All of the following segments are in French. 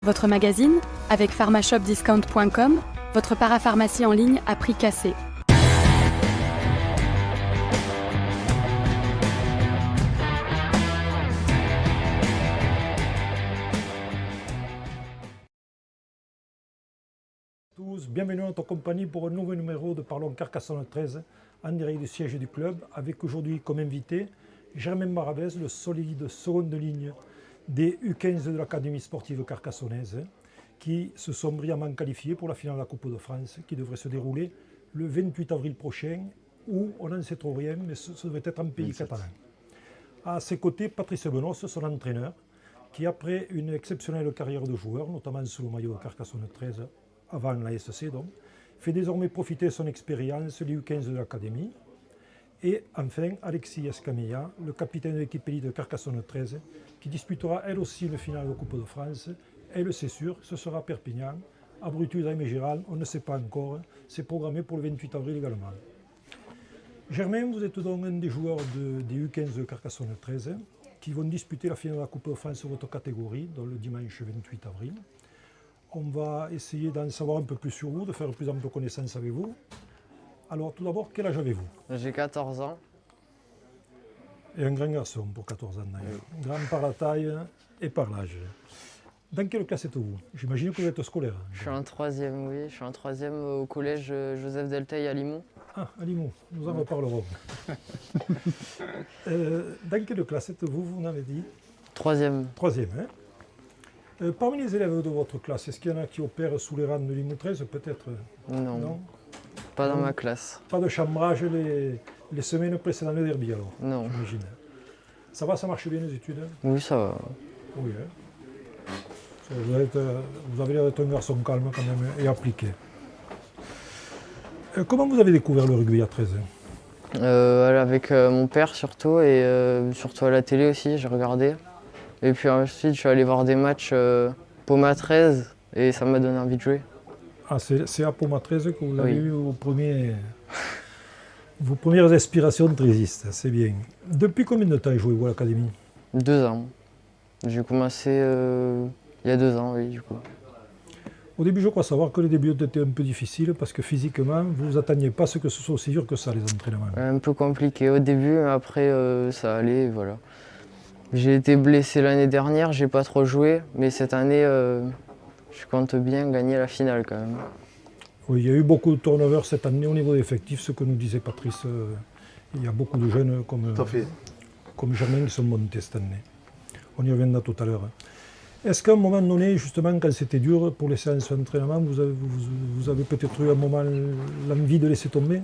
Votre magazine, avec pharmashopdiscount.com, votre parapharmacie en ligne à prix cassé. Tous, bienvenue à notre compagnie pour un nouveau numéro de Parlons Carcassonne 13 en direct du siège du club avec aujourd'hui comme invité Germain Maravez, le solide seconde ligne des U15 de l'Académie sportive carcassonnaise qui se sont brillamment qualifiés pour la finale de la Coupe de France qui devrait se dérouler le 28 avril prochain où on n'en sait trop rien mais ce devrait être en pays catalan. À ses côtés, Patrice Benos, son entraîneur, qui après une exceptionnelle carrière de joueur, notamment sous le maillot de Carcassonne 13 avant la SC donc, fait désormais profiter de son expérience les U15 de l'Académie. Et enfin, Alexis Escamilla, le capitaine de l'équipe élite de Carcassonne 13, qui disputera elle aussi une finale de Coupe de France. Elle, c'est sûr, ce sera Perpignan, à Brutus, Aimé Giral, on ne sait pas encore, c'est programmé pour le 28 avril également. Germain, vous êtes donc un des joueurs des U15 de Carcassonne 13 qui vont disputer la finale de la Coupe de France de votre catégorie, dans le dimanche 28 avril. On va essayer d'en savoir un peu plus sur vous, de faire plus ample connaissance avec vous. Alors tout d'abord, quel âge avez-vous? J'ai 14 ans. Et un grand garçon pour 14 ans d'ailleurs. Oui. Grand par la taille et par l'âge. Dans quelle classe êtes-vous? J'imagine que vous êtes scolaire. Je suis en troisième, oui. Je suis en troisième au collège Joseph Delteil à Limoux. Ah, à Limoux, nous en reparlerons. Dans quelle classe êtes-vous, vous m'avez dit? Troisième. Troisième, hein. Parmi les élèves de votre classe, est-ce qu'il y en a qui opèrent sous les rangs de Limoux 13 peut-être? Non. Non. Pas dans ma classe. Pas de chambrage les semaines précédant le derby alors? Non. J'imagine. Ça va, ça marche bien les études? Oui, ça va. Oui, hein. Vous avez l'air d'être un garçon calme quand même et appliqué. Comment vous avez découvert le rugby à 13 ans? Avec mon père surtout et surtout à la télé aussi, j'ai regardé. Et puis ensuite, je suis allé voir des matchs Poma 13 et ça m'a donné envie de jouer. Ah, c'est à Poma 13 que vous avez eu vos premières aspirations trésistes, c'est bien. Depuis combien de temps jouez-vous à l'académie? 2 ans. J'ai commencé il y a 2 ans, oui, du coup. Au début, je crois savoir que les débuts étaient un peu difficiles parce que physiquement, vous vous attendiez pas à ce que ce soit aussi dur que ça, les entraînements. Un peu compliqué au début, mais après ça allait, voilà. J'ai été blessé l'année dernière, j'ai pas trop joué, mais cette année, je compte bien gagner la finale quand même. Oui, il y a eu beaucoup de turnover cette année au niveau des effectifs, ce que nous disait Patrice. Il y a beaucoup de jeunes comme Germain qui sont montés cette année. On y reviendra tout à l'heure. Est-ce qu'à un moment donné, justement, quand c'était dur pour les séances d'entraînement, vous avez peut-être eu un moment l'envie de laisser tomber?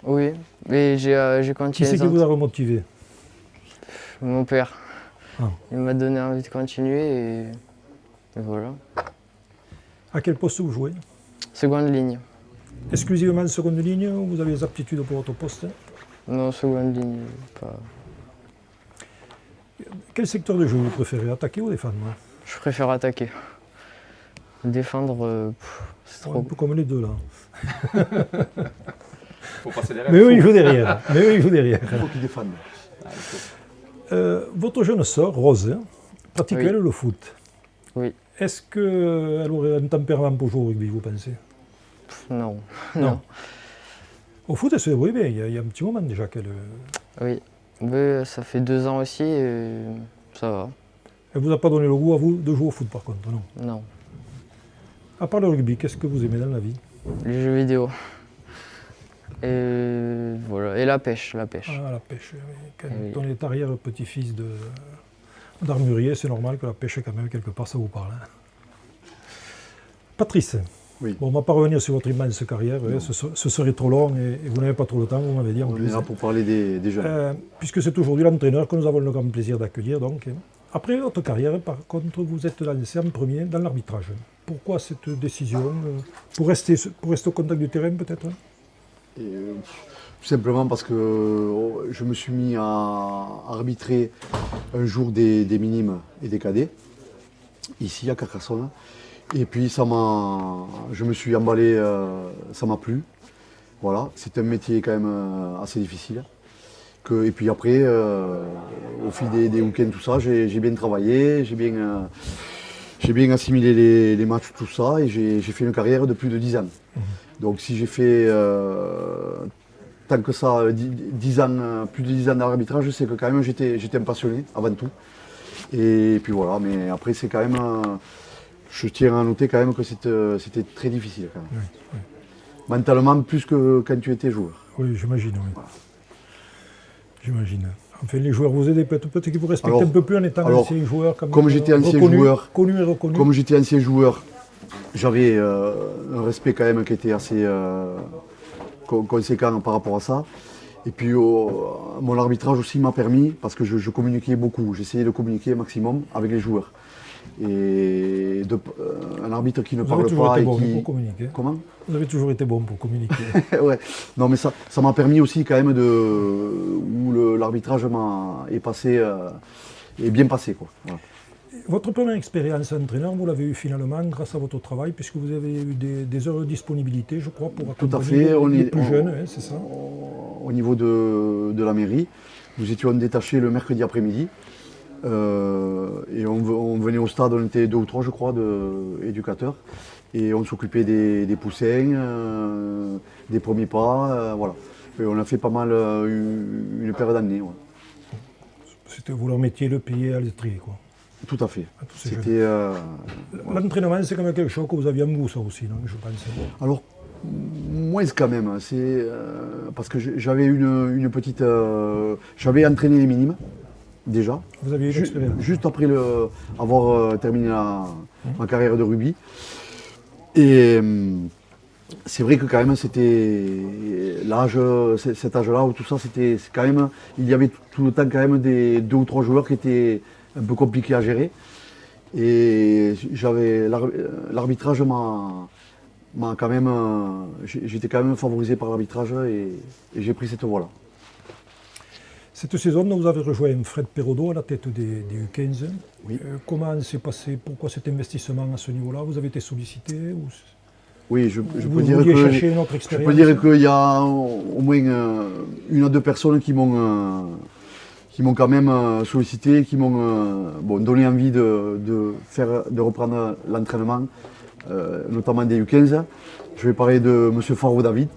Oui, mais j'ai continué. Qui c'est qui vous a remotivé? Mon père. Ah. Il m'a donné envie de continuer et voilà. À quel poste vous jouez? Seconde ligne. Exclusivement seconde ligne ou vous avez des aptitudes pour votre poste? Non, seconde ligne, pas. Quel secteur de jeu vous préférez, attaquer ou défendre? Je préfère attaquer. Défendre, c'est trop. Un peu comme les deux là. Faut passer derrière. Mais oui, il joue derrière. Il faut qu'il défende. Votre jeune sœur, Rose, pratique elle le foot. Oui. Est-ce qu'elle aurait un tempérament pour jouer au rugby, vous pensez? Non. Au foot, elle se débrouille bien. Il y a un petit moment déjà qu'elle... Oui. Mais ça fait 2 ans aussi et ça va. Elle vous a pas donné le goût à vous de jouer au foot par contre, non? Non. À part le rugby, qu'est-ce que vous aimez dans la vie? Les jeux vidéo. Et voilà. Et la pêche. Ah, la pêche, oui. Quand oui. on est arrière-petit-fils d'armurier, c'est normal que la pêche, quand même, quelque part, ça vous parle. Hein. Patrice, oui. Bon, on ne va pas revenir sur votre immense carrière, ce serait trop long et vous n'avez pas trop le temps, vous m'avez dit. On est là pour parler des jeunes. Puisque c'est aujourd'hui l'entraîneur que nous avons le grand plaisir d'accueillir. Donc. Après votre carrière, par contre, vous êtes lancé en premier dans l'arbitrage. Pourquoi cette décision? Pour rester au contact du terrain, peut-être? Tout simplement parce que je me suis mis à arbitrer un jour des minimes et des cadets, ici à Carcassonne. Et puis je me suis emballé, ça m'a plu. Voilà, c'est un métier quand même assez difficile. Et puis après, au fil des week-ends, tout ça, j'ai bien travaillé, j'ai bien j'ai bien assimilé les matchs, tout ça, et j'ai fait une carrière de plus de 10 ans. Donc si j'ai fait tant que ça, 10 ans, plus de 10 ans d'arbitrage, je sais que quand même j'étais un passionné avant tout. Et puis voilà, mais après c'est quand même, je tiens à noter quand même que c'était très difficile quand même. Oui. Mentalement plus que quand tu étais joueur. Oui, j'imagine, oui. Voilà. J'imagine. Enfin, les joueurs vous aident peut-être qu'ils vous respectent un peu plus en étant ancien joueur. Comme j'étais ancien joueur, connu et reconnu. Comme j'étais ancien joueur, j'avais un respect quand même qui était assez conséquent par rapport à ça. Et puis mon arbitrage aussi m'a permis, parce que je communiquais beaucoup, j'essayais de communiquer un maximum avec les joueurs. Et un arbitre qui ne parle pas et bon qui... pour communiquer. Comment? Vous avez toujours été bon pour communiquer. Ouais. Non mais ça m'a permis aussi quand même où l'arbitrage est bien passé, quoi. Voilà. Votre première expérience d'entraîneur, vous l'avez eu finalement grâce à votre travail, puisque vous avez eu des heures de disponibilité, je crois, pour accompagner les plus jeunes, hein, c'est ça? Au niveau de la mairie, nous étions détachés le mercredi après-midi. Et on venait au stade, on était 2 ou 3 je crois d'éducateurs et on s'occupait des poussins, des premiers pas, voilà. Et on a fait pas mal une paire d'années. Ouais. Vous leur mettiez le pied à l'étrier, quoi. Tout à fait. C'était l'entraînement, c'est quand même quelque chose que vous aviez en vous, ça aussi, non, je pense. Alors, moins quand même, c'est parce que j'avais une petite... j'avais entraîné les minimes. Déjà. Vous aviez eu l'expérience. Juste après avoir terminé ma carrière de rugby. Et c'est vrai que quand même c'était l'âge, cet âge-là où tout ça, c'était quand même, il y avait tout le temps quand même des 2 ou 3 joueurs qui étaient un peu compliqués à gérer. Et l'arbitrage m'a quand même, j'étais quand même favorisé par l'arbitrage et j'ai pris cette voie-là. Cette saison, vous avez rejoint Fred Perraudot à la tête des U15. Oui. Comment s'est passé, pourquoi cet investissement à ce niveau-là? Vous avez été sollicité ou... Oui, je peux dire qu'il y a au moins 1 à 2 personnes qui m'ont quand même sollicité, qui m'ont donné envie de reprendre l'entraînement, notamment des U15. Je vais parler de M. Faro David.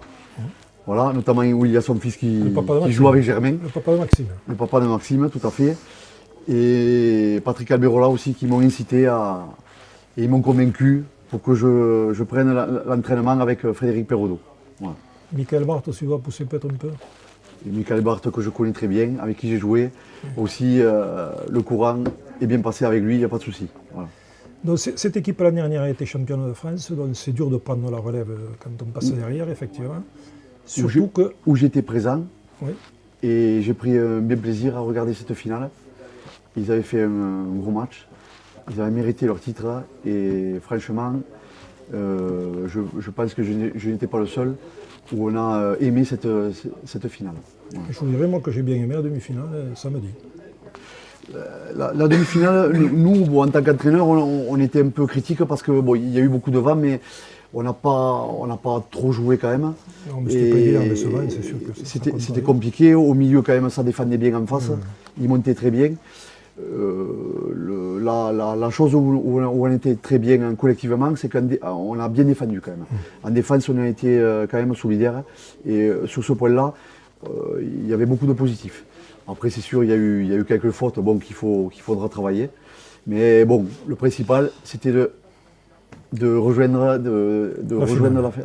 Voilà, notamment où il y a son fils qui joue avec Germain. Le papa de Maxime. Le papa de Maxime, tout à fait. Et Patrick Alberola aussi qui m'ont incité et ils m'ont convaincu pour que je prenne l'entraînement avec Frédéric Perraudot. Voilà. Michael Barthes aussi va pousser peut-être un peu. Et Michael Barthes que je connais très bien, avec qui j'ai joué. Aussi, le courant est bien passé avec lui, il n'y a pas de souci. Voilà. Donc cette équipe l'année dernière a été championne de France, donc c'est dur de prendre la relève quand on passe derrière, effectivement. Surtout où j'étais présent, oui. Et j'ai pris bien plaisir à regarder cette finale. Ils avaient fait un gros match, ils avaient mérité leur titre et franchement, je pense que je n'étais pas le seul où on a aimé cette finale. Voilà. Je vous dirais moi que j'ai bien aimé la demi-finale samedi. La demi-finale, nous en tant qu'entraîneur, on était un peu critique parce que il y a eu beaucoup de vent, mais on n'a pas trop joué quand même. Non, mais c'était pas évident, mais c'est sûr que c'était compliqué. Au milieu, quand même, ça défendait bien en face. Ils montaient très bien. La chose où on était très bien collectivement, c'est qu'on a bien défendu quand même. En défense, on a été quand même solidaires. Et sur ce point-là, il y avait beaucoup de positifs. Après, c'est sûr, il y a eu quelques fautes qu'il faudra travailler. Mais bon, le principal, c'était de rejoindre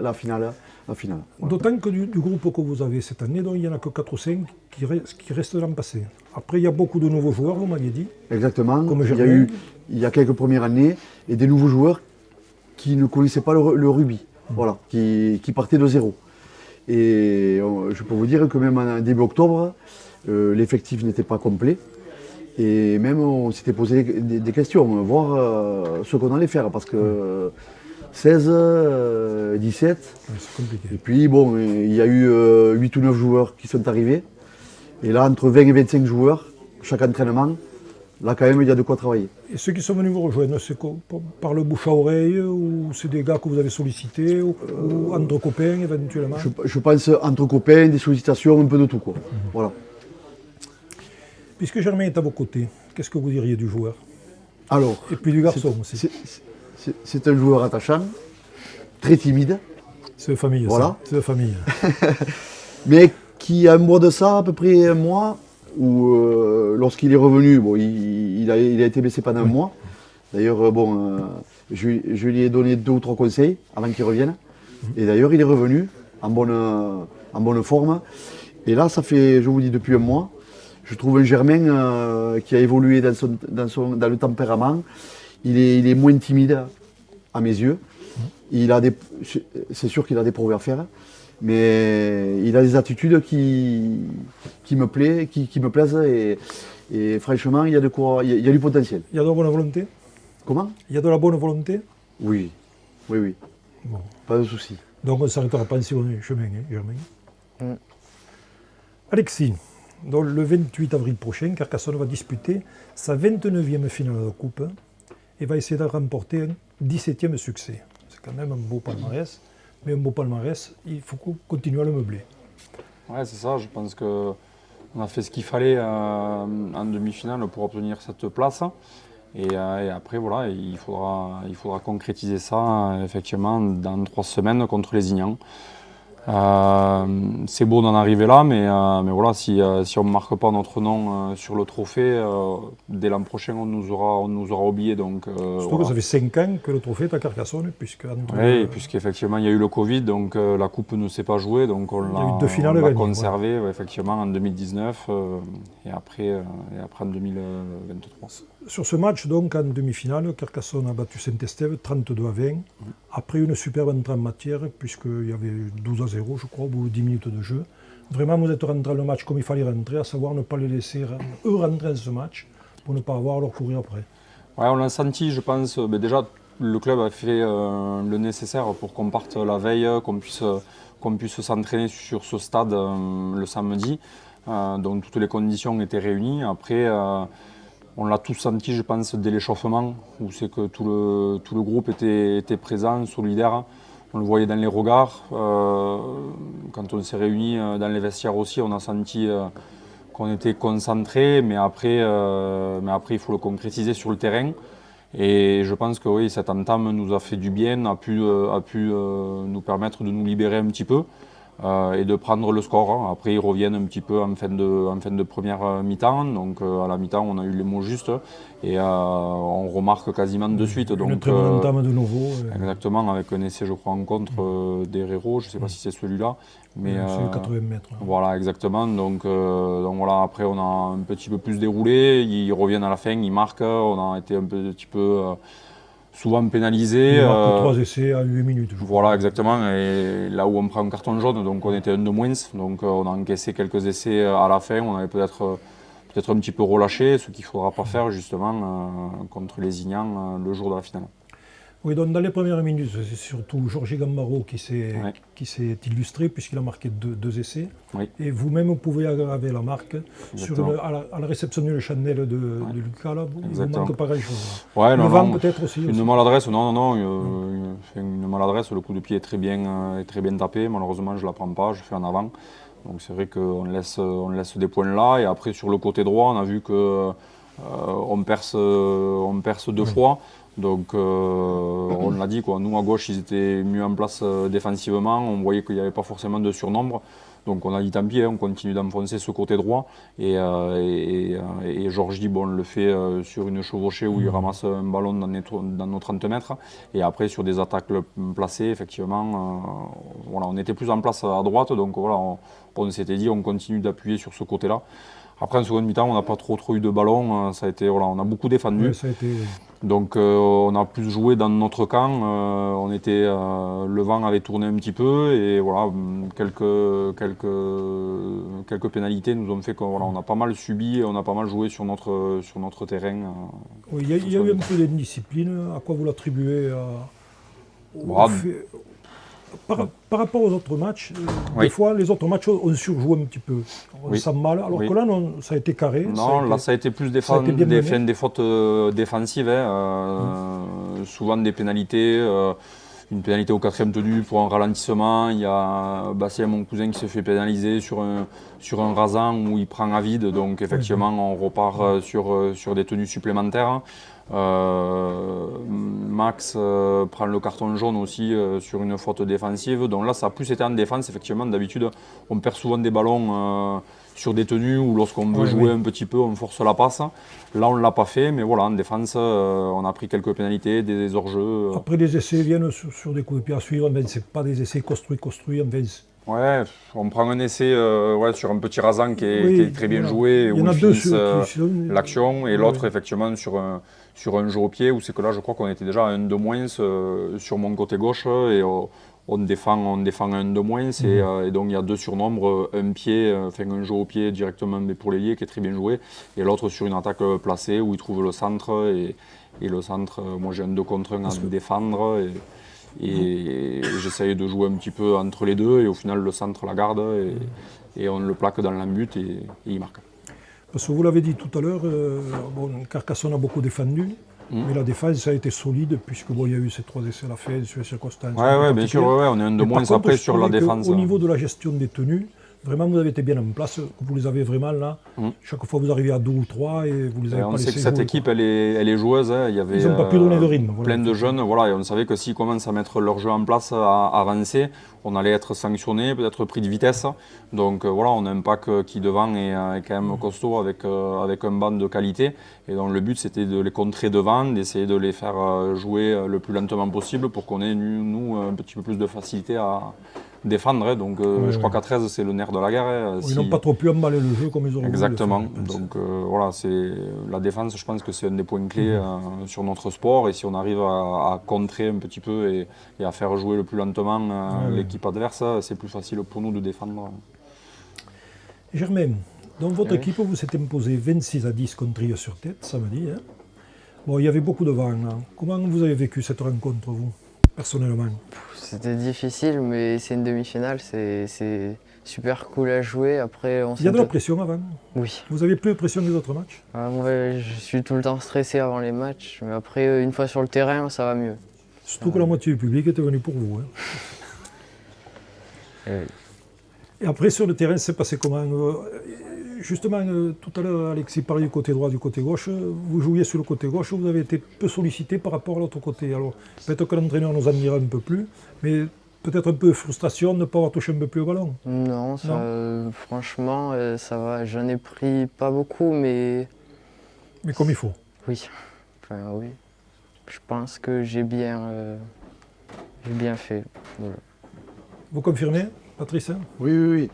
la finale. Voilà. D'autant que du groupe que vous avez cette année, donc, il n'y en a que 4 ou 5 qui restent l'an passé. Après, il y a beaucoup de nouveaux joueurs, vous m'aviez dit. Exactement. Comme il y a quelques premières années et des nouveaux joueurs qui ne connaissaient pas le rugby, voilà, qui partaient de zéro. Et je peux vous dire que même en début octobre, l'effectif n'était pas complet. Et même on s'était posé des questions, voir ce qu'on allait faire, parce que 16, 17, c'est compliqué. Et puis bon, il y a eu 8 ou 9 joueurs qui sont arrivés. Et là, entre 20 et 25 joueurs, chaque entraînement, là quand même, il y a de quoi travailler. Et ceux qui sont venus vous rejoindre, c'est par le bouche à oreille, ou c'est des gars que vous avez sollicités, ou entre copains éventuellement? Je pense entre copains, des sollicitations, un peu de tout, quoi. Voilà. Puisque Germain est à vos côtés, qu'est-ce que vous diriez du joueur? Alors, Et puis du garçon aussi. c'est un joueur attachant, très timide, C'est de famille, Voilà. ça. C'est de famille. mais qui a un mois de ça, à peu près un mois, où lorsqu'il est revenu, bon, il a été blessé pendant un mois. D'ailleurs, je lui ai donné 2 ou 3 conseils avant qu'il revienne. Et d'ailleurs, il est revenu en bonne forme. Et là, ça fait, je vous dis, depuis un mois, je trouve un Germain qui a évolué dans le tempérament. Il est moins timide à mes yeux. C'est sûr qu'il a des progrès à faire, mais il a des attitudes qui me plaisent et franchement, il y a de quoi, il y a du potentiel. Il y a de la bonne volonté? Comment? Il y a de la bonne volonté? Oui. Bon. Pas de souci. Donc on ne s'arrêtera pas en si bon chemin, hein, Germain. Mm. Alexis, donc le 28 avril prochain, Carcassonne va disputer sa 29e finale de Coupe et va essayer de remporter un 17e succès. C'est quand même un beau palmarès, mais un beau palmarès, il faut continuer à le meubler. Ouais, c'est ça, je pense qu'on a fait ce qu'il fallait en demi-finale pour obtenir cette place. Et après, voilà, il faudra concrétiser ça effectivement dans 3 semaines contre les Ignans. C'est beau d'en arriver là, mais voilà, si on ne marque pas notre nom sur le trophée, dès l'an prochain, on nous aura oublié. Donc, Surtout voilà. que ça fait 5 ans que le trophée est à Carcassonne, Oui, puisqu'effectivement, il y a eu le Covid, donc la Coupe ne s'est pas jouée, donc on Il y a eu 2 finales l'a gagnées, conservée effectivement en 2019 et après en 2023. Sur ce match, donc, en demi-finale, Carcassonne a battu Saint-Estève 32-20, après une superbe entrée en matière, puisqu'il y avait 12-0, je crois, au bout de 10 minutes de jeu. Vraiment, vous êtes rentré dans le match comme il fallait rentrer, à savoir ne pas les laisser eux rentrer dans ce match, pour ne pas avoir à leur courir après. Ouais, on l'a senti, je pense. Déjà, le club a fait le nécessaire pour qu'on parte la veille, qu'on puisse s'entraîner sur ce stade le samedi. Donc toutes les conditions étaient réunies. Après, on l'a tous senti, je pense, dès l'échauffement, où c'est que tout le groupe était présent, solidaire. On le voyait dans les regards. Quand on s'est réunis dans les vestiaires aussi, on a senti qu'on était concentré, mais après, il faut le concrétiser sur le terrain. Et je pense que oui, cette entame nous a fait du bien, a pu nous permettre de nous libérer un petit peu et de prendre le score. Après, ils reviennent un petit peu en fin de première mi-temps. Donc à la mi-temps, on a eu les mots justes et on remarque quasiment de suite. Une Donc, très bonne entame de nouveau. Exactement, avec un essai, je crois, en contre d'Herrero. Je ne sais pas si c'est celui-là. Mais, c'est le 80 mètres. Voilà, exactement. Donc voilà, après, on a un petit peu plus déroulé. Ils reviennent à la fin, ils marquent. On a été un petit peu souvent pénalisés. Il marque 3 essais à 8 minutes. Voilà, exactement. Et là où on prend un carton jaune, donc on était un de moins. Donc on a encaissé quelques essais à la fin. On avait peut-être un petit peu relâché, ce qu'il ne faudra pas faire justement contre les Ignans le jour de la finale. Oui, donc dans les premières minutes, c'est surtout Georges Gambaro qui s'est illustré puisqu'il a marqué 2 essais. Oui. Et vous-même, vous pouvez aggraver la marque à la réception d'une chandelle de Lucas. Là, il ne manque pas grand-chose. Ouais, le vent peut-être aussi. Une maladresse, une maladresse. Le coup de pied est très bien tapé. Malheureusement, je ne la prends pas, je fais en avant. Donc c'est vrai qu'on laisse des points là. Et après, sur le côté droit, on a vu qu'on perce 2 fois. Donc on l'a dit, quoi. Nous à gauche ils étaient mieux en place défensivement, on voyait qu'il n'y avait pas forcément de surnombre. Donc on a dit tant pis, on continue d'enfoncer ce côté droit. Et Georges dit, bon, on le fait sur une chevauchée où il ramasse un ballon dans nos 30 mètres. Et après sur des attaques placées, effectivement, voilà, on était plus en place à droite. Donc voilà, on s'était dit, on continue d'appuyer sur ce côté-là. Après en seconde mi-temps, on n'a pas trop eu de ballon, ça a été, voilà, on a beaucoup défendu. Oui, ça a été... Donc on a plus joué dans notre camp, le vent avait tourné un petit peu et voilà, quelques pénalités nous ont fait qu'on on a pas mal subi, on a pas mal joué sur notre terrain. Oui, il y a eu un peu d'indiscipline, à quoi vous l'attribuez par rapport aux autres matchs, des fois les autres matchs on surjoue un petit peu, on sent mal, alors que là non, ça a été carré. Non, là ça a été plus des fautes défensives, souvent des pénalités, une pénalité au 4e tenu pour un ralentissement, il y a Bastien, mon cousin, qui se fait pénaliser sur un rasant où il prend à vide, donc effectivement on repart sur des tenues supplémentaires. Max prend le carton jaune aussi sur une faute défensive. Donc là, ça a plus été en défense. Effectivement, d'habitude, on perd souvent des ballons sur des tenues ou lorsqu'on veut jouer un petit peu, on force la passe. Là, on ne l'a pas fait, mais voilà, en défense, on a pris quelques pénalités, des hors-jeux. Après, les essais viennent sur des coups de pied à suivre, mais ce n'est pas des essais construits. Ouais, on prend un essai sur un petit rasant qui est très bien joué, où il finisse l'action, et l'autre effectivement sur un jeu au pied, où c'est que là je crois qu'on était déjà à 1 de moins sur mon côté gauche, et on défend un de moins, et donc il y a 2 surnombres, un pied, un jeu au pied directement pour l'ailier qui est très bien joué, et l'autre sur une attaque placée où il trouve le centre, et le centre, moi j'ai un 2 contre 1 à défendre. Et j'essayais de jouer un petit peu entre les deux, et au final le centre la garde et on le plaque dans la butte et il marque. Parce que vous l'avez dit tout à l'heure, Carcassonne a beaucoup défendu, mais la défense a été solide puisque il y a eu ces 3 essais à la fin, sur les circonstances. Oui, bien sûr, on est un de moins après sur la défense. Au niveau de la gestion des tenues, vraiment vous avez été bien en place, vous les avez vraiment là. Chaque fois vous arrivez à 2 ou 3 et vous les avez pas laissés. On sait que cette équipe elle est joueuse, il y avait ils n'ont pas pu donner de rythme. Plein de jeunes, et on savait que s'ils commencent à mettre leur jeu en place, à avancer, on allait être sanctionné, peut-être pris de vitesse. Donc on a un pack qui devant est quand même costaud avec un banc de qualité. Et donc le but c'était de les contrer devant, d'essayer de les faire jouer le plus lentement possible pour qu'on ait nous un petit peu plus de facilité à défendre. Donc je crois qu'à 13 c'est le nerf de la guerre. Ils n'ont pas trop pu emballer le jeu comme ils auraient voulu. Exactement. Donc c'est la défense, je pense que c'est un des points clés sur notre sport, et si on arrive à contrer un petit peu et à faire jouer le plus lentement l'équipe adverse, c'est plus facile pour nous de défendre. Germain, dans votre équipe, vous s'est imposé 26-10 contre Rieux-sur-Tête samedi. Bon, il y avait beaucoup de vent. Comment vous avez vécu cette rencontre, vous, personnellement? C'était difficile, mais c'est une demi-finale, c'est super cool à jouer. Après, il y a de la pression avant? Oui. Vous avez plus de pression que les autres matchs? Ouais, je suis tout le temps stressé avant les matchs, mais après, une fois sur le terrain, ça va mieux. Surtout que la moitié du public était venu pour vous. Et après, sur le terrain, c'est passé comment? Justement, tout à l'heure, Alexis parlait du côté droit, du côté gauche. Vous jouiez sur le côté gauche, vous avez été peu sollicité par rapport à l'autre côté. Alors, peut-être que l'entraîneur nous en dira un peu plus, mais peut-être un peu de frustration de ne pas avoir touché un peu plus au ballon. Non, franchement, ça va. J'en ai pris pas beaucoup, mais... Mais comme il faut. Oui. Oui. Je pense que j'ai bien fait. Voilà. Vous confirmez, Patrice? Oui.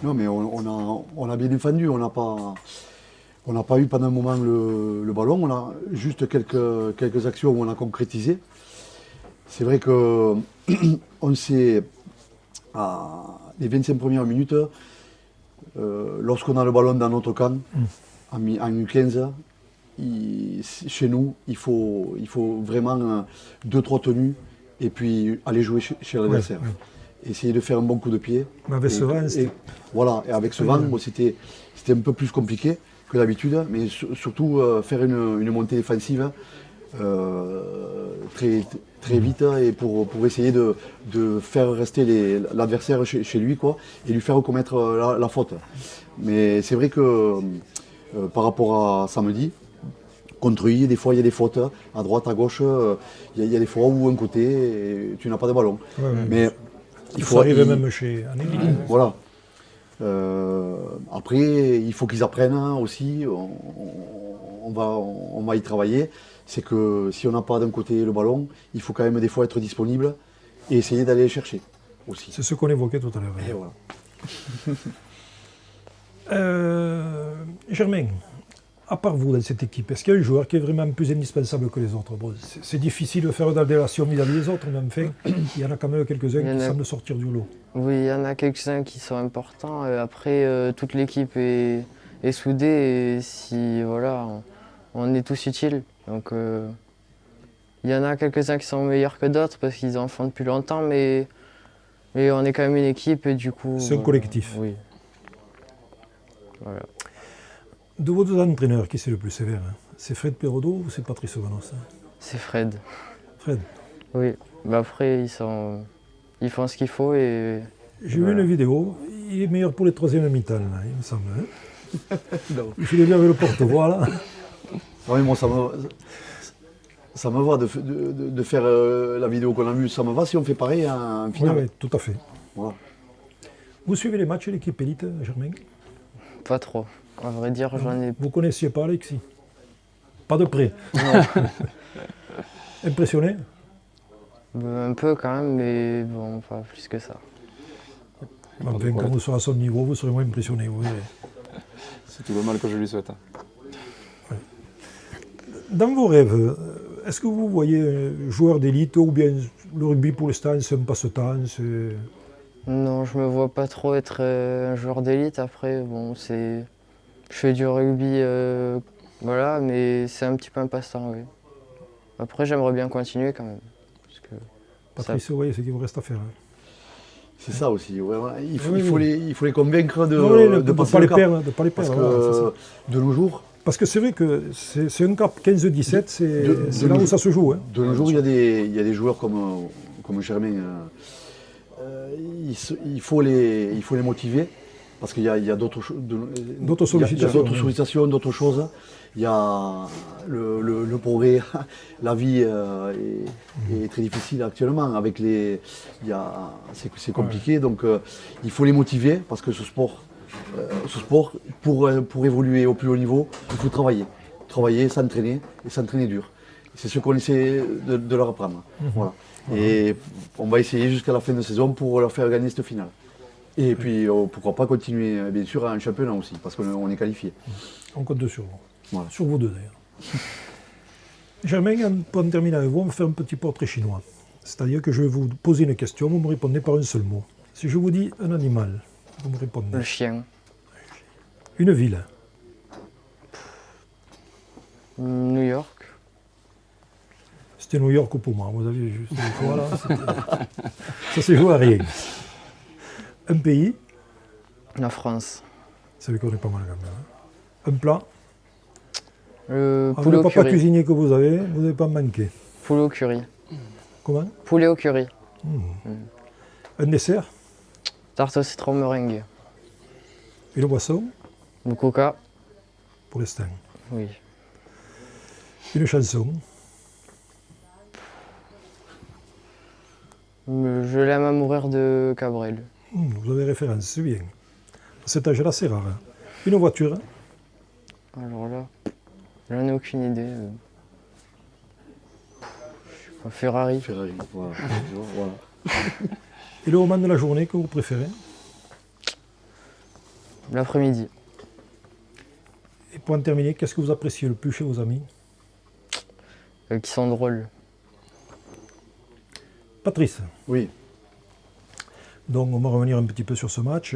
Non, mais on a bien défendu. On n'a pas eu pendant un moment le ballon. On a juste quelques actions où on a concrétisé. C'est vrai que on s'est, à les 25 premières minutes, lorsqu'on a le ballon dans notre camp, en U15, chez nous, il faut vraiment 2-3 tenues et puis aller jouer chez l'adversaire. Essayer de faire un bon coup de pied. Mais avec ce vent, et avec ce vent, c'était un peu plus compliqué que d'habitude, mais surtout faire une montée défensive très vite, et pour essayer de faire rester l'adversaire chez lui, et lui faire commettre la faute. Mais c'est vrai que par rapport à samedi, contre lui, des fois il y a des fautes à droite, à gauche, il y a des fois où un côté et tu n'as pas de ballon. Mais il faut arriver même chez Anélie. Voilà. Après, il faut qu'ils apprennent aussi. On va y travailler. C'est que si on n'a pas d'un côté le ballon, il faut quand même des fois être disponible et essayer d'aller le chercher aussi. C'est ce qu'on évoquait tout à l'heure. Et voilà. Germain, à part vous dans cette équipe, est-ce qu'il y a un joueur qui est vraiment plus indispensable que les autres? Bon, c'est difficile de faire de la délation vis-à-vis des autres, mais enfin, il y en a quand même quelques-uns qui semblent sortir du lot. Oui, il y en a quelques-uns qui sont importants. Après, toute l'équipe est soudée, et si voilà, on est tous utiles. Donc, il y en a quelques-uns qui sont meilleurs que d'autres parce qu'ils en font depuis longtemps, mais on est quand même une équipe et du coup... C'est un collectif. Oui. Voilà. De vos deux entraîneurs, qui c'est le plus sévère? C'est Fred Perraudot ou c'est Patrice Vanos? C'est Fred. Fred? Oui. Mais après, ils font ce qu'il faut et... J'ai vu une vidéo, il est meilleur pour les troisièmes mi-temps, il me semble. Il fait bien avec le porte-voix, là. Oui, moi, Ça me va de faire la vidéo qu'on a vue, ça me va si on fait pareil en Oui, finale. oui, tout à fait. Voilà. Vous suivez les matchs de l'équipe élite, Germain? Pas trop. À vrai dire, j'en ai. Vous connaissiez pas Alexis? Pas de près. Impressionné? Un peu quand même, mais bon, pas plus que ça. Enfin, quand vous serez à son niveau, vous serez moins impressionné. Vous verrez. C'est tout le mal que je lui souhaite. Dans vos rêves, est-ce que vous voyez joueur d'élite ou bien le rugby pour l'instant c'est un passe-temps? Non, je me vois pas trop être un joueur d'élite. Après, bon, je fais du rugby, voilà, mais c'est un petit peu un passe-temps, oui. Après, j'aimerais bien continuer quand même. Parce que Patrice, vous voyez ce qu'il vous reste à faire. Hein. C'est ça aussi. Ouais, ouais. Il Oui, faut les convaincre de de passer pas le les cap. perdre, de pas les Parce perdre. Voilà, c'est ça. que de nos jours, Parce que c'est vrai que c'est un cap 15-17, c'est là où ça se joue. Hein. de nos jours, il y a des joueurs comme Germain. Il faut les motiver parce qu'il y a d'autres D'autres sollicitations, d'autres sollicitations, d'autres choses. Il y a le progrès, la vie est très difficile actuellement. C'est compliqué, donc il faut les motiver parce que ce sport, pour évoluer au plus haut niveau, il faut travailler, s'entraîner et s'entraîner dur. C'est ce qu'on essaie de leur apprendre. Voilà. Et on va essayer jusqu'à la fin de saison pour leur faire gagner cette finale. Et puis pourquoi pas continuer bien sûr en championnat aussi, parce qu'on est qualifié. On compte sur vous. Voilà. Sur vous deux d'ailleurs. Germain, pour en terminer avec vous, on va faire un petit portrait chinois. C'est-à-dire que je vais vous poser une question, vous me répondez par un seul mot. Si je vous dis un animal, vous me répondez. le chien, Une ville. New York, C'était New York pour moi, vous avez juste voilà, ça s'est joué à rien. Un pays, la France, ça veut qu'on est pas mal quand même. Hein. Un plat, le le poulet au papa curry. cuisinier que vous n'avez pas manqué. Poulet au curry. Comment? Poulet au curry. Un dessert, Tarte au citron meringue. et le boisson, Le coca, pour l'instant. oui. Une chanson, Je l'aime à mourir de Cabrel. Vous avez référence, c'est bien. À cet âge-là, c'est rare. Hein. Une voiture, Alors là, j'en ai aucune idée. Ferrari. Ferrari, voilà. Voilà. et le moment de la journée que vous préférez. L'après-midi. Et pour en terminer, qu'est-ce que vous appréciez le plus chez vos amis? Qui sont drôles. Patrice, Oui, donc on va revenir un petit peu sur ce match.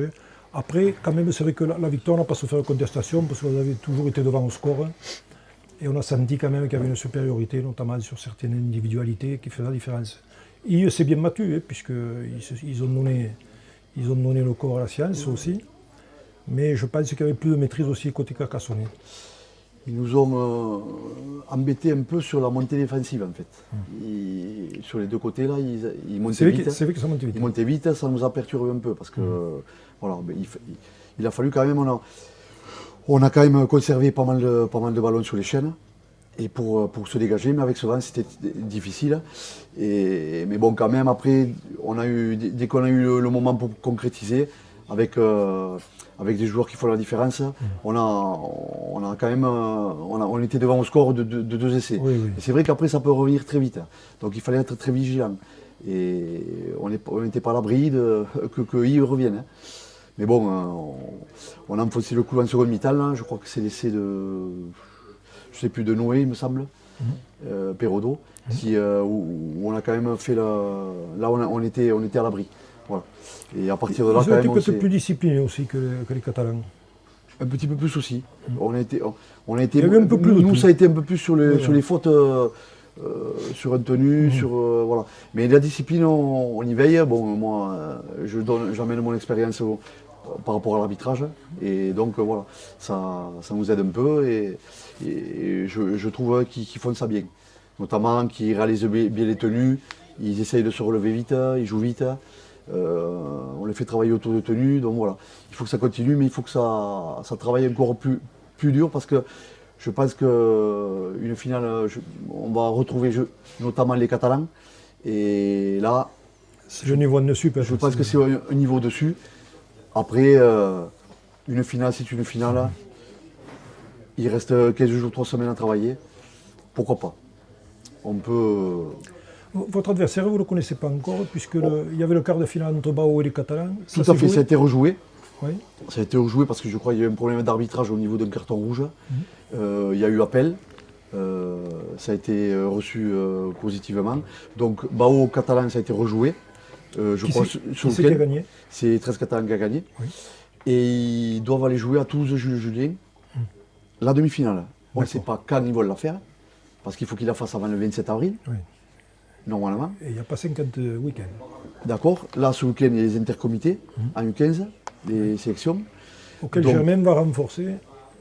Après, quand même, c'est vrai que la victoire n'a pas souffert de contestation parce que vous avez toujours été devant au score. Et on a senti quand même qu'il y avait une supériorité, notamment sur certaines individualités qui faisaient la différence. Il s'est bien battu, hein, puisqu'ils ont donné le corps à la science aussi. Mais je pense qu'il y avait plus de maîtrise aussi côté Carcassonne. ils nous ont embêtés un peu sur la montée défensive en fait. Sur les deux côtés là, ils montaient vite. C'est vrai que ça monte vite. Ils montaient vite, ça nous a perturbé un peu parce que voilà, ben, il a fallu quand même, on a quand même conservé pas mal de ballons sur les chaînes et pour se dégager, mais avec ce vent c'était difficile. Mais bon, quand même après, dès qu'on a eu le moment pour concrétiser, avec des joueurs qui font la différence, on a quand même, on était devant au score de 2 essais. Oui, oui. Et c'est vrai qu'après ça peut revenir très vite, donc il fallait être très vigilant. Et on n'était pas à l'abri qu'ils reviennent. Hein. Mais bon, on a enfoncé le coup en seconde mi-temps, là. Je crois que c'est l'essai je sais plus, de Noé, il me semble, Perraudot, où on a quand même fait là on était à l'abri. Voilà. Et à partir de là, Ils quand ont même, été peut-être plus disciplinés aussi que les Catalans. un petit peu plus aussi. On a été, Il y avait un peu plus de nous, tout. ça a été un peu plus sur Ouais, les fautes, sur un tenue, voilà. Mais la discipline, on y veille. Bon, moi, j'emmène mon expérience par rapport à l'arbitrage, et donc voilà, ça nous aide un peu, et je trouve qu'ils font ça bien. Notamment qu'ils réalisent bien les tenues, ils essayent de se relever vite, ils jouent vite. On les fait travailler autour de tenues, donc voilà. Il faut que ça continue, mais il faut que ça travaille encore plus dur parce que Je pense qu'une finale, on va retrouver notamment les Catalans. Et là, C'est le niveau de dessus, je pense que c'est un niveau dessus. Après, une finale, c'est une finale. Il reste 15 jours, 3 semaines à travailler. Pourquoi pas? On peut. Votre adversaire, vous ne le connaissez pas encore, puisque il y avait le quart de finale entre Bao et les Catalans. Tout à fait, ça a été rejoué. Oui. Ça a été rejoué parce que je crois qu'il y a eu un problème d'arbitrage au niveau d'un carton rouge. Il y a eu appel. Ça a été reçu positivement. Donc Bao Catalan, ça a été rejoué. Je crois sur Qui c'est qui a gagné? C'est 13 Catalans qui a gagné. Oui. Et ils doivent aller jouer à Toulouse Jules Julien. La demi-finale. On ne sait pas quand ils vont la faire. Parce qu'il faut qu'ils la fassent avant le 27 avril. Oui. Normalement. Et il n'y a pas 50 week-ends. D'accord. Là, ce week-end, il y a les intercomités en U15, les sélections. Auquel Donc, Germain va renforcer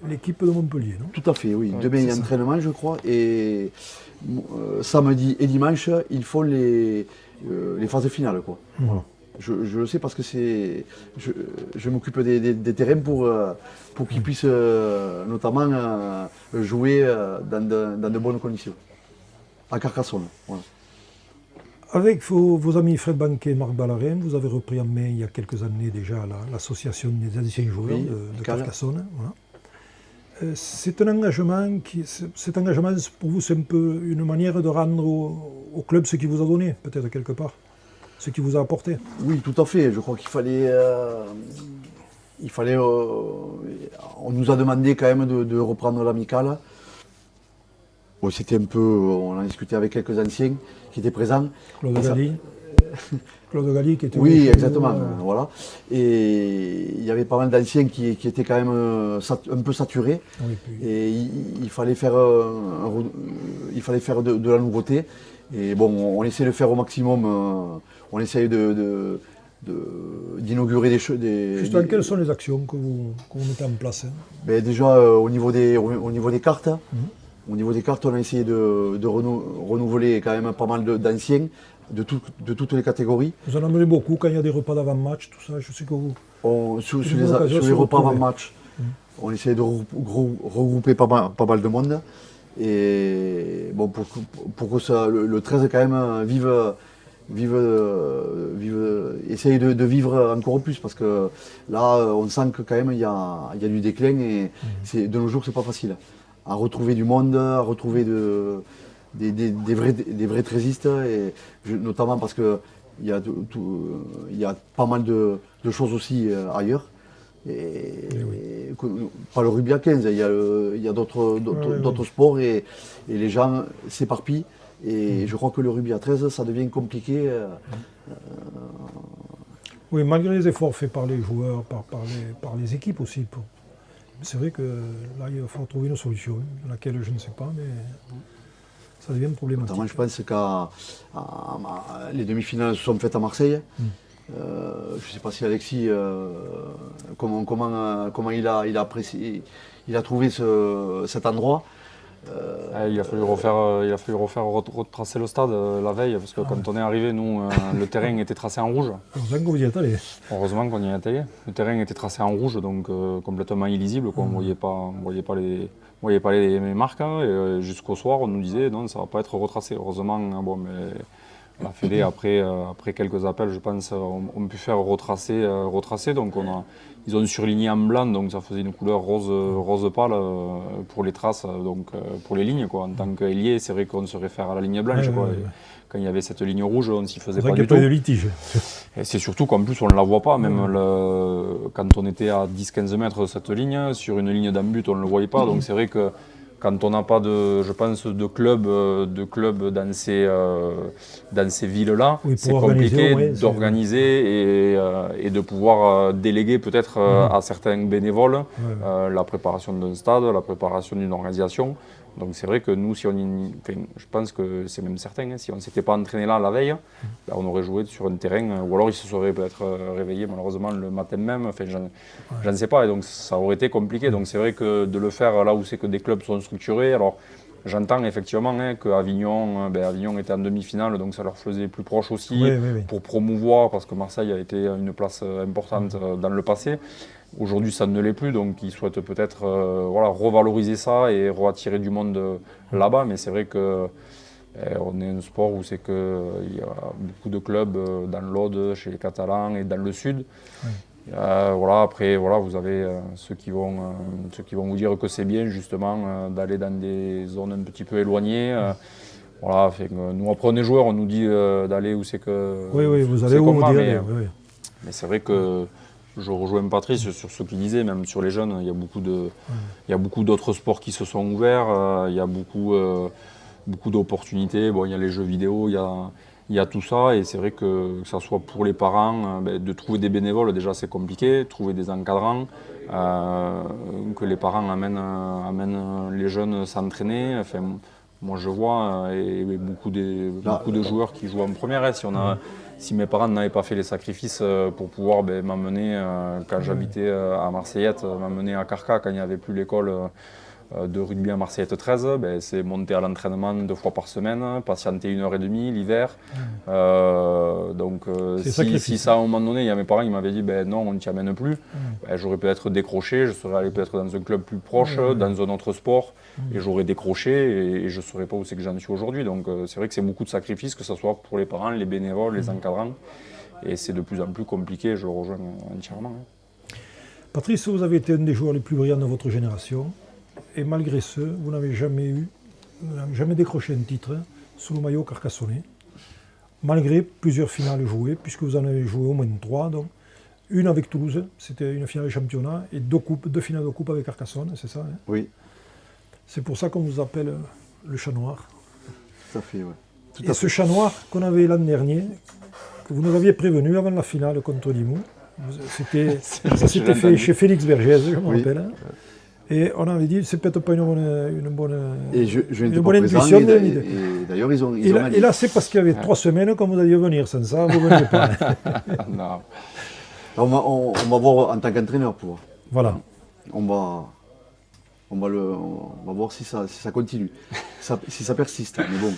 l'équipe de Montpellier, non? tout à fait, oui. Ouais, Demain, il y a c'est ça. entraînement, je crois. Et samedi et dimanche, ils font les phases finales, quoi. Voilà. Je le sais parce que je m'occupe des terrains pour qu'ils puissent notamment jouer dans de bonnes conditions. À Carcassonne. Voilà. Avec vos amis Fred Banquet et Marc Ballarin, vous avez repris en main il y a quelques années déjà l'association des anciens joueurs Oui, de Cal. Carcassonne. Voilà. C'est un engagement cet engagement pour vous, c'est un peu une manière de rendre au club ce qu'il vous a donné, peut-être quelque part, ce qu'il vous a apporté. Oui, tout à fait. Je crois qu'il fallait. On nous a demandé quand même de reprendre l'amicale. Bon, c'était un peu. On a discuté avec quelques anciens qui étaient présents. Claude Et ça- Galli. Claude Galli qui était Oui, venu chez exactement. vous, Voilà. Et il y avait pas mal d'anciens qui étaient quand même un peu saturés. oui, puis- Et il fallait faire, de la nouveauté. Et bon, on essaie de faire au maximum. On essaye d'inaugurer des choses. Justement, quelles sont les actions que vous mettez en place, hein? Ben, déjà, au niveau des cartes, au niveau des cartes, on a essayé de renouveler quand même pas mal d'anciens de toutes les catégories. Vous en amenez beaucoup quand il y a des repas d'avant-match, tout ça. Je sais que vous. Sur une bonne occasion les de se repas avant retrouver. match, on essaie de regrouper pas mal de monde. Et bon, pour que le 13 quand même essaye de vivre encore plus, parce que là, on sent que quand même il y a du déclin et de nos jours, c'est pas facile. À retrouver du monde, à retrouver des vrais trésistes, et notamment parce que il y a pas mal de choses aussi ailleurs. Et pas le rugby à 15, il y a d'autres sports et les gens s'éparpillent. Et je crois que le rugby à 13, ça devient compliqué. Oui, malgré les efforts faits par les joueurs, par les équipes aussi. C'est vrai que là, il va falloir trouver une solution, laquelle je ne sais pas, mais ça devient problématique. Notamment, je pense que les demi-finales se sont faites à Marseille. Je ne sais pas si Alexis, comment il a apprécié, il a trouvé cet endroit. Il a fallu retracer le stade la veille, parce que quand on est arrivé, nous, le terrain était tracé en rouge. Heureusement que vous y êtes allé. Heureusement qu'on y est allé. Le terrain était tracé en rouge, donc complètement illisible, quoi. On voyait pas les marques, hein, et jusqu'au soir, on nous disait non, ça va pas être retracé. Heureusement, hein, bon, mais la Fédé, après quelques appels, je pense, ont pu faire retracer. Donc ils ont surligné en blanc, donc ça faisait une couleur rose pâle pour les traces, donc pour les lignes, quoi. En tant qu'ailier, c'est vrai qu'on se réfère à la ligne blanche, quoi. Et quand il y avait cette ligne rouge, on ne s'y faisait C'est pas vrai qu'il du n'y a tout. pas de litige. Et c'est surtout qu'en plus, on ne la voit pas, même quand on était à 10-15 mètres de cette ligne, sur une ligne d'embut, on ne le voyait pas. Donc c'est vrai que quand on n'a pas de club dans ces villes-là, Oui, pour c'est organiser, compliqué ouais, d'organiser et de pouvoir déléguer peut-être à certains bénévoles la préparation d'un stade, la préparation d'une organisation. Donc c'est vrai que nous, je pense que c'est même certain, hein, si on ne s'était pas entraîné là la veille, ben, on aurait joué sur un terrain, ou alors il se serait peut-être réveillé malheureusement le matin même, enfin, je ne sais pas, et donc ça aurait été compliqué. Donc c'est vrai que de le faire là où c'est que des clubs sont structurés, alors j'entends effectivement qu'Avignon Avignon était en demi-finale, donc ça leur faisait plus proche aussi pour promouvoir, parce que Marseille a été une place importante dans le passé. Aujourd'hui, ça ne l'est plus, donc ils souhaitent peut-être revaloriser ça et attirer du monde là-bas. Mais c'est vrai que on est un sport où c'est qu'il y a beaucoup de clubs dans l'Aude, chez les Catalans et dans le Sud. Après, vous avez ceux qui vont vous dire que c'est bien justement d'aller dans des zones un petit peu éloignées. Nous, après on est joueurs, on nous dit d'aller où c'est que. Oui, vous allez où vous dire. Mais c'est vrai que je rejoins Patrice sur ce qu'il disait, même sur les jeunes, il y a beaucoup d'autres sports qui se sont ouverts, il y a beaucoup d'opportunités. Bon, il y a les jeux vidéo, il y a tout ça, et c'est vrai que ça soit pour les parents, de trouver des bénévoles, déjà c'est compliqué, trouver des encadrants, que les parents amènent les jeunes s'entraîner. Enfin, moi je vois beaucoup de joueurs qui jouent en première. Si mes parents n'avaient pas fait les sacrifices pour pouvoir m'emmener, quand j'habitais à Marseillette, m'emmener à Carca quand il n'y avait plus l'école de rugby à Marseillette 13, c'est monter à l'entraînement 2 fois par semaine, patienter 1h30 l'hiver. Si ça à un moment donné, il y a mes parents qui m'avaient dit non, on ne t'y amène plus, j'aurais peut-être décroché, je serais allé peut-être dans un club plus proche, dans un autre sport, et j'aurais décroché et je ne saurais pas où c'est que j'en suis aujourd'hui. Donc c'est vrai que c'est beaucoup de sacrifices, que ce soit pour les parents, les bénévoles, les encadrants, et c'est de plus en plus compliqué, je le rejoins entièrement. Patrice, vous avez été un des joueurs les plus brillants de votre génération. Et malgré ce, vous n'avez jamais décroché un titre sous le maillot carcassonnais, malgré plusieurs finales jouées, puisque vous en avez joué au moins 3. Donc, une avec Toulouse, c'était une finale de championnat, et 2 finales de coupe avec Carcassonne, c'est ça? Oui. C'est pour ça qu'on vous appelle le chat noir. Tout à fait, oui. Et ce chat noir qu'on avait l'an dernier, que vous nous aviez prévenu avant la finale contre Limoux, ça s'était fait chez Félix Vergès, je me rappelle. Et on avait dit, c'est peut-être pas une bonne intuition. Et d'ailleurs, ils ont et là, c'est parce qu'il y avait 3 semaines qu'on vous a dit venir. Sans ça, vous ne veniez pas. Non. On va voir en tant qu'entraîneur pour. Voilà. On va voir si ça continue, si ça persiste. Mais bon.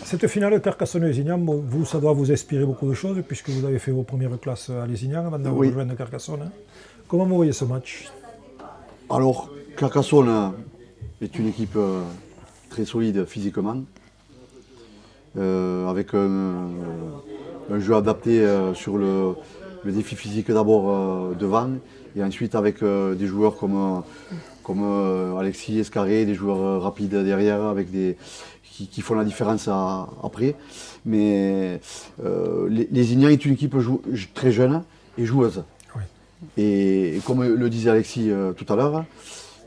Cette finale Carcassonne-Lézignan, vous, ça doit vous inspirer beaucoup de choses, puisque vous avez fait vos premières classes à Lézignan avant de rejoindre Carcassonne. Comment vous voyez ce match? Alors, Carcassonne est une équipe très solide physiquement, avec un jeu adapté sur le défi physique d'abord devant, et ensuite avec des joueurs comme Alexis Escarré, des joueurs rapides derrière, qui font la différence après. Mais les Ignans est une équipe très jeune et joueuse. Oui. Et comme le disait Alexis tout à l'heure,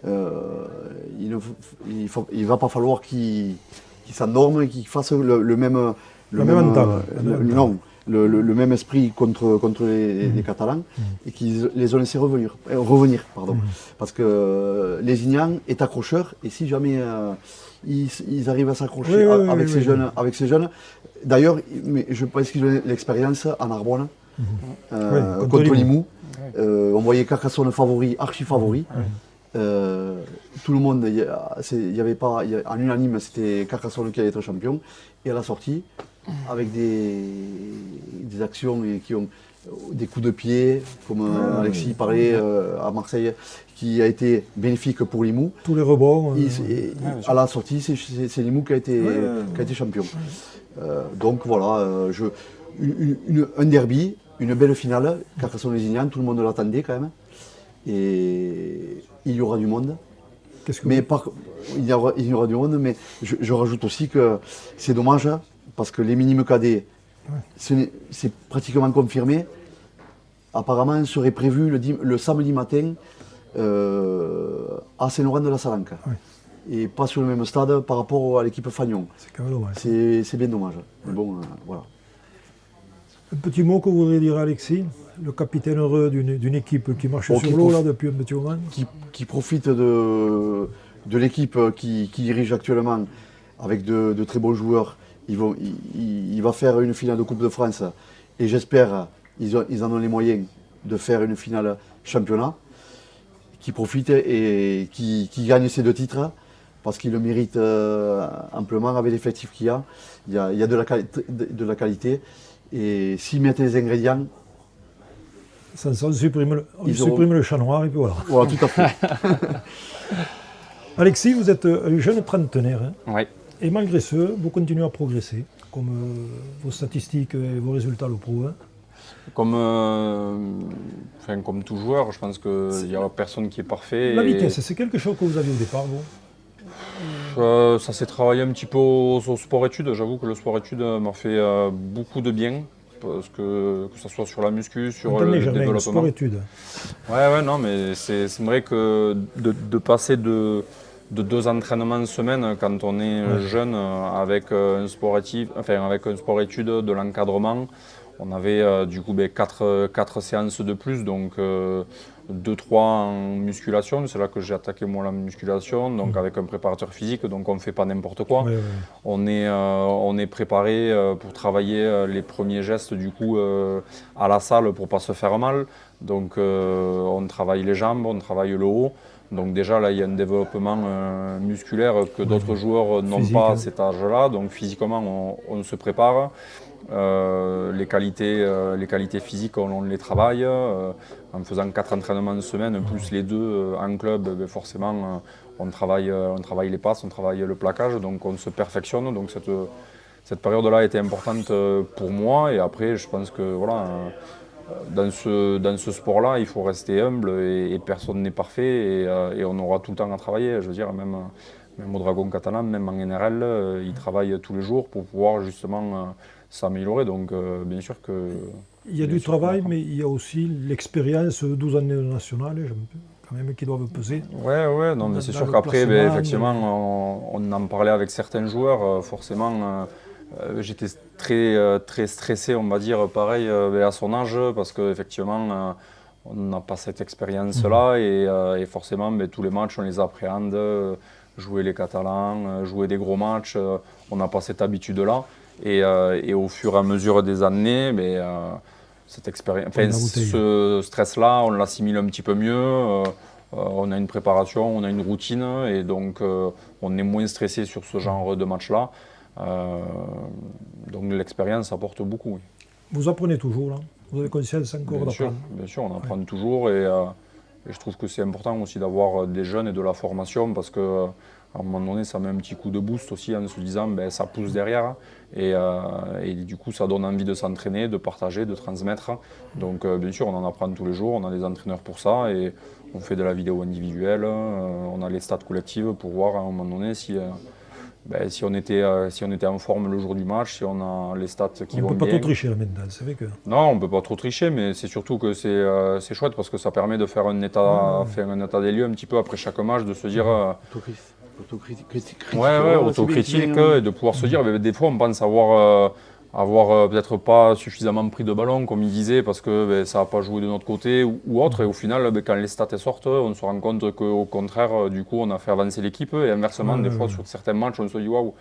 il ne va pas falloir qu'ils s'endorment et qu'ils fassent le même esprit contre les Catalans, et qu'ils les ont laissés revenir. Parce que Lézignan est accrocheur, et si jamais ils arrivent à s'accrocher avec ces jeunes, d'ailleurs, je pense qu'ils ont l'expérience en Narbonne, contre Limoux. On voyait Carcassonne favori, archi favori. Tout le monde, en unanime, c'était Carcassonne qui allait être champion. Et à la sortie, avec des actions qui ont des coups de pied, comme Alexis parlait à Marseille, qui a été bénéfique pour Limoux. Tous les rebonds. À la sortie, c'est Limoux qui a été champion. Donc voilà, un derby, une belle finale, Carcassonne-Lézignan, tout le monde l'attendait quand même. Et il y aura du monde. Il y aura du monde, mais je rajoute aussi que c'est dommage, parce que les minimes cadets, c'est pratiquement confirmé. Apparemment, serait prévu le samedi matin à Saint-Laurent de la Salanque. Et pas sur le même stade par rapport à l'équipe Fagnon. C'est quand même dommage. C'est bien dommage. Mais bon, voilà. Un petit mot que vous voudriez dire à Alexis, le capitaine heureux d'une équipe qui marche sur l'eau là depuis un petit moment. Qui profite de l'équipe qui dirige actuellement, avec de très bons joueurs. Il va faire une finale de Coupe de France, et j'espère ils en ont les moyens de faire une finale championnat. Qui profite et qui gagne ces 2 titres, parce qu'il le mérite amplement avec l'effectif qu'il y a. Il y a de la qualité. Et s'ils mettent les ingrédients, On supprime le chat noir et puis voilà. voilà, tout à fait. Alexis, vous êtes un jeune trentenaire. Hein, Oui. et malgré ce, vous continuez à progresser, comme vos statistiques et vos résultats le prouvent. Comme tout joueur, je pense qu'il n'y a personne qui est parfait. La vitesse, c'est quelque chose que vous aviez au départ, vous? Ça s'est travaillé un petit peu au sport-études. J'avoue que le sport-études m'a fait beaucoup de bien. Parce que ce soit sur la muscu, sur le développement. Sport-études. Ouais, non, mais c'est vrai que de passer de 2 entraînements semaine quand on est jeune avec un sport-études, de l'encadrement, on avait du coup 4 séances de plus, donc 2-3 en musculation. C'est là que j'ai attaqué moi la musculation, donc avec un préparateur physique, donc on ne fait pas n'importe quoi. On est préparé pour travailler les premiers gestes du coup à la salle pour ne pas se faire mal. Donc on travaille les jambes, on travaille le haut. Donc déjà là il y a un développement musculaire que d'autres joueurs n'ont pas à cet âge-là. Donc physiquement on se prépare. Les qualités physiques on les travaille en faisant 4 entraînements de semaine plus les 2 en club, forcément on travaille les passes, on travaille le plaquage, donc on se perfectionne. Donc cette période-là a été importante pour moi, et après je pense que voilà, dans ce sport-là il faut rester humble et personne n'est parfait, et on aura tout le temps à travailler. Je veux dire, même au Dragon Catalan, même en NRL, ils travaillent tous les jours pour pouvoir justement s'améliorer. Donc bien sûr que... Il y a du travail, mais il y a aussi l'expérience, 12 années de nationale, quand même, qui doivent peser. Ouais, non, mais c'est sûr qu'après, effectivement, on en parlait avec certains joueurs, forcément, j'étais très stressé, on va dire, pareil, à son âge, parce qu'effectivement, on n'a pas cette expérience-là, et forcément, tous les matchs, on les appréhende, jouer les Catalans, jouer des gros matchs, on n'a pas cette habitude-là. Et au fur et à mesure des années, cette expérience, ce stress-là, on l'assimile un petit peu mieux. On a une préparation, on a une routine, et donc on est moins stressé sur ce genre de match-là. Donc l'expérience apporte beaucoup. Oui. Vous apprenez toujours, là? Vous avez conscience encore d'apprendre? Bien sûr, on apprend toujours, et je trouve que c'est important aussi d'avoir des jeunes et de la formation, parce que à un moment donné, ça met un petit coup de boost aussi en se disant ça pousse derrière, et du coup ça donne envie de s'entraîner, de partager, de transmettre. Donc bien sûr on en apprend tous les jours, on a des entraîneurs pour ça, et on fait de la vidéo individuelle, on a les stats collectives pour voir à un moment donné si on était en forme le jour du match, si on a les stats qui vont bien. On ne peut pas trop tricher là maintenant, c'est vrai que... Non, on ne peut pas trop tricher, mais c'est surtout que c'est chouette, parce que ça permet de faire un état des lieux un petit peu après chaque match, de se dire... autocritique, et de pouvoir se dire, des fois on pense avoir peut-être pas suffisamment pris de ballon, comme il disait, parce que ça n'a pas joué de notre côté ou autre, et au final quand les stats sortent, on se rend compte qu'au contraire, du coup on a fait avancer l'équipe, et inversement des fois sur certains matchs on se dit waouh,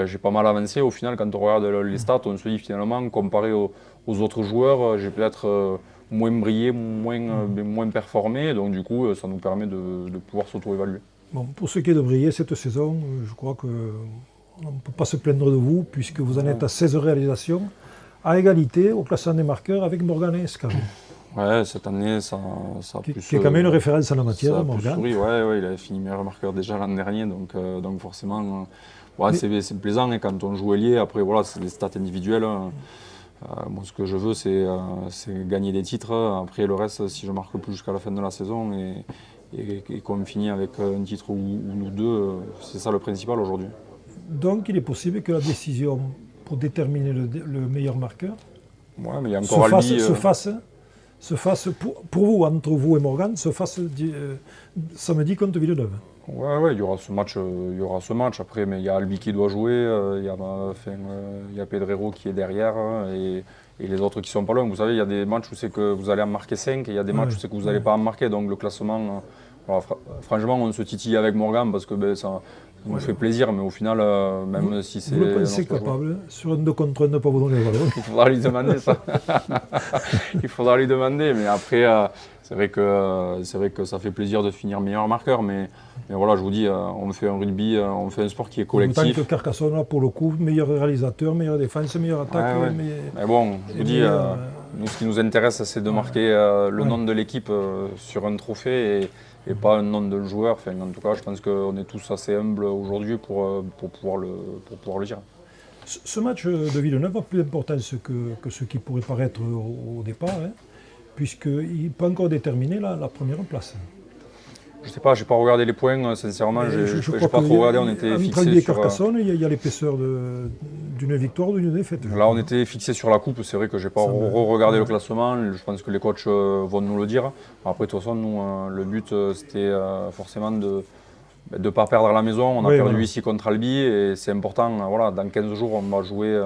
j'ai pas mal avancé. Au final quand on regarde les stats, on se dit finalement, comparé aux autres joueurs, j'ai peut-être moins brillé, moins performé, donc du coup ça nous permet de pouvoir s'auto-évaluer. Bon, pour ce qui est de briller cette saison, je crois qu'on ne peut pas se plaindre de vous, puisque vous en êtes à 16 réalisations, à égalité au classement des marqueurs avec Morgan et Escamé. Ouais, cette année, ça a plus... Qui est quand même une référence en la matière, Morgan. Oui, il avait fini meilleur marqueur déjà l'an dernier, donc forcément, c'est plaisant. Et quand on joue ailier, après, voilà, c'est des stats individuelles. Moi, ce que je veux, c'est gagner des titres. Après, le reste, si je ne marque plus jusqu'à la fin de la saison, et qu'on finit avec un titre ou nous deux, c'est ça le principal aujourd'hui. Donc il est possible que la décision pour déterminer le meilleur marqueur mais il y a encore se fasse pour vous, entre vous et Morgan, se fasse samedi contre Villeneuve. Ouais, il y aura ce match. Après, mais il y a Albi qui doit jouer, il y a Pedrero qui est derrière, et les autres qui sont pas loin. Vous savez, il y a des matchs où c'est que vous allez en marquer 5, et il y a des matchs où c'est que vous n'allez pas en marquer. Donc le classement, franchement, on se titille avec Morgan parce que ça nous fait plaisir, mais au final, même si c'est... Vous le pensez capable, sur un 2 contre 1, de ne pas vous donner le ballon? Il faudra lui demander ça. Il faudra lui demander, mais après, C'est vrai que ça fait plaisir de finir meilleur marqueur, mais voilà, je vous dis, on fait un rugby, on fait un sport qui est collectif. Autant que Carcassonne, là, pour le coup, meilleur réalisateur, meilleure défense, meilleure attaque. Ouais. Mais bon, je vous dis, nous, ce qui nous intéresse, c'est de marquer le nom de l'équipe sur un trophée et pas un nom de joueur. Enfin, en tout cas, je pense qu'on est tous assez humbles aujourd'hui pour pouvoir le dire. Ce match de Villeneuve a plus d'importance que ce qui pourrait paraître au départ, hein, puisqu'il peut encore déterminer la première place. Je sais pas, j'ai pas regardé les points, sincèrement, j'ai pas trop regardé, on était fixé sur... Carcassonne, il y a l'épaisseur d'une victoire ou d'une défaite. Là, on était fixé sur la coupe, c'est vrai que j'ai pas regardé le classement, je pense que les coachs vont nous le dire. Après, de toute façon, nous, le but, c'était forcément de ne pas perdre à la maison. On a perdu ici contre Albi et c'est important, voilà, dans 15 jours, on va jouer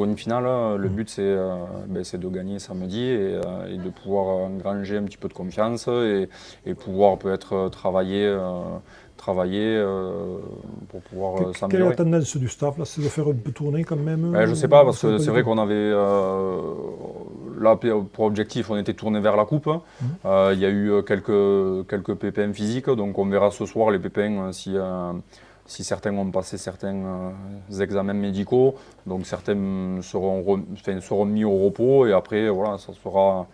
une finale. Le but, c'est de gagner samedi et de pouvoir engranger un petit peu de confiance et pouvoir peut-être travailler pour pouvoir s'améliorer. Quelle est la tendance du staff là? C'est de faire un peu tourner quand même? Je ne sais pas, parce que c'est vrai qu'on avait, là, pour objectif, on était tourné vers la coupe. Il y a eu quelques pépins physiques, donc on verra ce soir les pépins si certains ont passé certains examens médicaux. Donc certains seront mis au repos et après, voilà, ça sera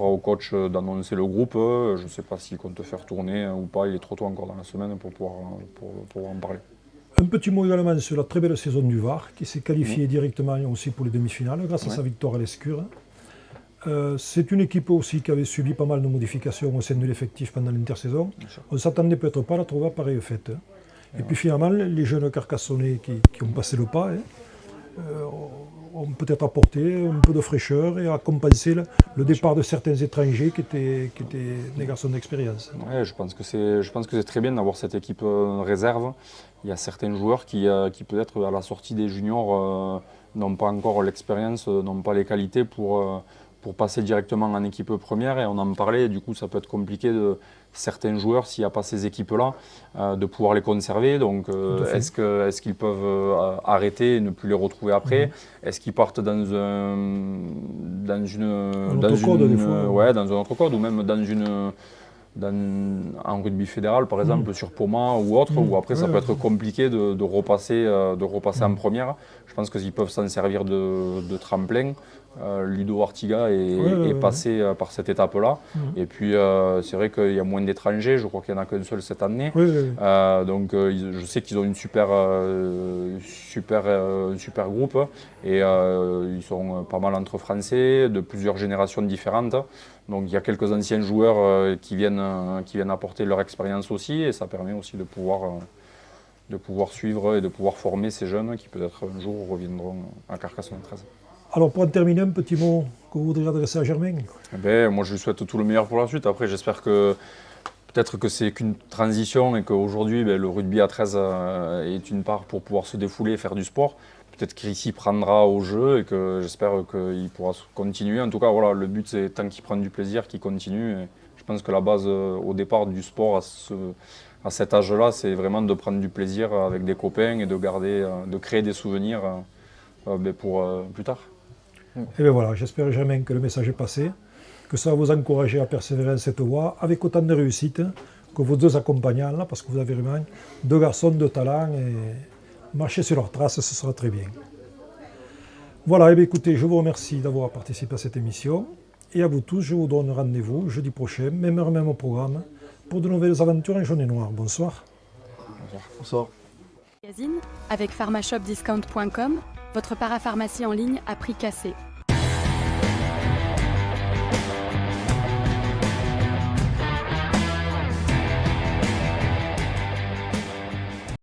au coach d'annoncer le groupe. Je ne sais pas s'il compte faire tourner ou pas, il est trop tôt encore dans la semaine pour pouvoir en parler. Un petit mot également sur la très belle saison du Var, qui s'est qualifié directement aussi pour les demi-finales grâce à sa victoire à l'Escure. C'est une équipe aussi qui avait subi pas mal de modifications au sein de l'effectif pendant l'intersaison. On ne s'attendait peut-être pas à la trouver à pareille fête. Et puis finalement, les jeunes Carcassonnais qui ont passé le pas, ont peut-être apporté un peu de fraîcheur et a compensé le départ de certains étrangers qui étaient des garçons d'expérience. Ouais, je pense que c'est très bien d'avoir cette équipe réserve. Il y a certains joueurs qui peut-être à la sortie des juniors n'ont pas encore l'expérience, n'ont pas les qualités pour passer directement en équipe première. Et on en parlait, du coup ça peut être compliqué de certains joueurs, s'il n'y a pas ces équipes-là, de pouvoir les conserver. Donc est-ce qu'ils peuvent arrêter et ne plus les retrouver après? Est-ce qu'ils partent dans un autre code ou même en rugby fédéral, par exemple, sur Poma ou autre, où après ça peut être compliqué de repasser en première. Je pense qu'ils peuvent s'en servir de tremplin. Ludo Artiga est passé par cette étape-là. Et puis c'est vrai qu'il y a moins d'étrangers, je crois qu'il n'y en a qu'un seul cette année. Donc je sais qu'ils ont une super groupe et ils sont pas mal entre Français, de plusieurs générations différentes. Donc il y a quelques anciens joueurs qui viennent apporter leur expérience aussi et ça permet aussi de pouvoir suivre et de pouvoir former ces jeunes qui peut-être un jour reviendront à Carcassonne 13. Alors pour en terminer, un petit mot que vous voudriez adresser à Germain? Moi je lui souhaite tout le meilleur pour la suite. Après j'espère que peut-être que c'est qu'une transition et qu'aujourd'hui le rugby à 13 est une part pour pouvoir se défouler et faire du sport. Peut-être qu'il prendra au jeu et que j'espère qu'il pourra continuer. En tout cas, voilà, le but c'est tant qu'il prend du plaisir, qu'il continue. Et je pense que la base au départ du sport à cet âge-là, c'est vraiment de prendre du plaisir avec des copains et de créer des souvenirs pour plus tard. Et bien voilà, j'espère Germain que le message est passé, que ça va vous encourager à persévérer dans cette voie avec autant de réussite que vos deux accompagnants là, parce que vous avez vraiment deux garçons de talent et marcher sur leurs traces, ce sera très bien. Voilà, et bien écoutez, je vous remercie d'avoir participé à cette émission et à vous tous, je vous donne rendez-vous jeudi prochain, même heure, même programme, pour de nouvelles aventures en jaune et noir. Bonsoir. Bonsoir. Magazine avec pharmashopdiscount.com, votre parapharmacie en ligne à prix cassé.